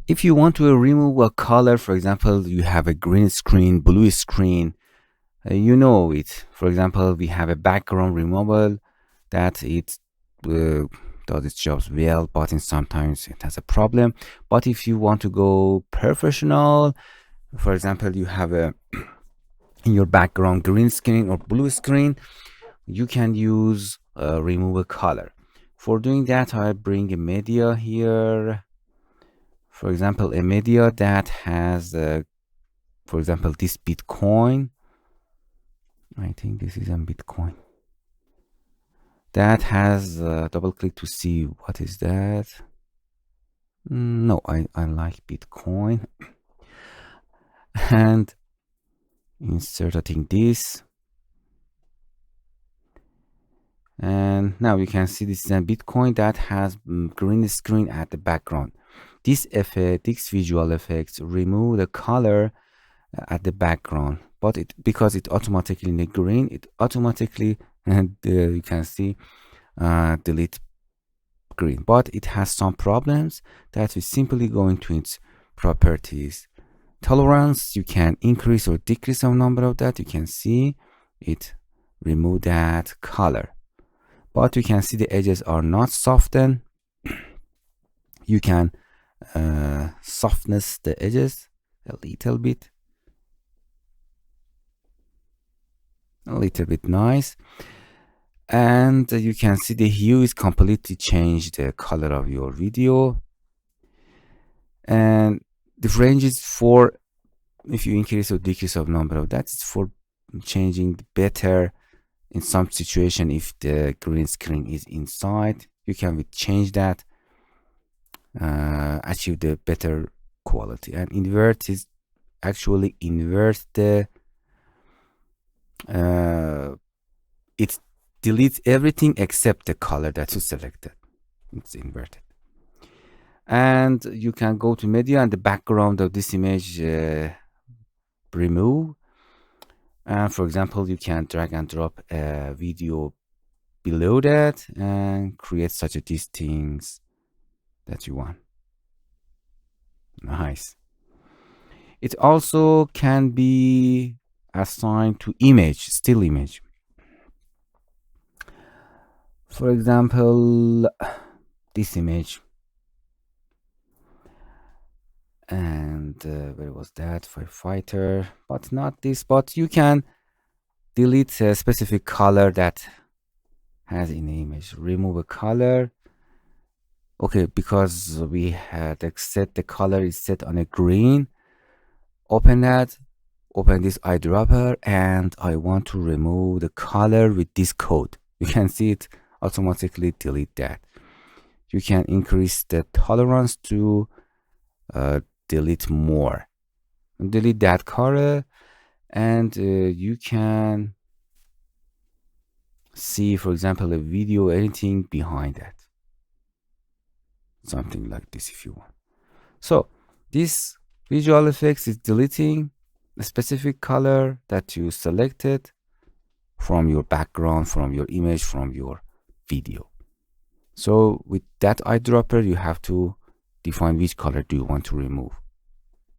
If you want to remove a color, for example, you have a green screen, blue screen, you know it. For example, we have a background removal that it does its jobs well, but sometimes it has a problem. But if you want to go professional, for example, you have a in your background green screen or blue screen, you can use remove a color. For doing that, I bring a media here. For example, a media that has, for example, this Bitcoin. I think this is a Bitcoin. That has double click to see what is that. No, I like Bitcoin. And inserting this. And now you can see this is a Bitcoin that has green screen at the background. This effect, this visual effects, remove the color at the background, but because it automatically in the green, it automatically, and you can see delete green. But it has some problems that we simply go into its properties. Tolerance, you can increase or decrease some number of that. You can see it remove that color, but you can see the edges are not softened. You can softness the edges a little bit nice, and you can see the hue is completely changed the color of your video. And the range is for if you increase or decrease of number of that, it's for changing better in some situation. If the green screen is inside, you can change that, achieve the better quality. And invert is actually invert the it deletes everything except the color that you selected. It's inverted. And you can go to media and the background of this image remove. And for example, you can drag and drop a video below that and create such a these things that you want. Nice. It also can be assigned to image, still image. For example, this image. And where was that? Firefighter, but not this. But you can delete a specific color that has in the image. Remove a color. Okay, because we had set the color is set on a green. Open that. Open this eyedropper, and I want to remove the color with this code. You can see it automatically delete that. You can increase the tolerance to delete more. Delete that color, and you can see, for example, a video, anything behind that. Something like this if you want. So this visual effects is deleting a specific color that you selected from your background, from your image, from your video. So with that eyedropper, you have to define which color do you want to remove.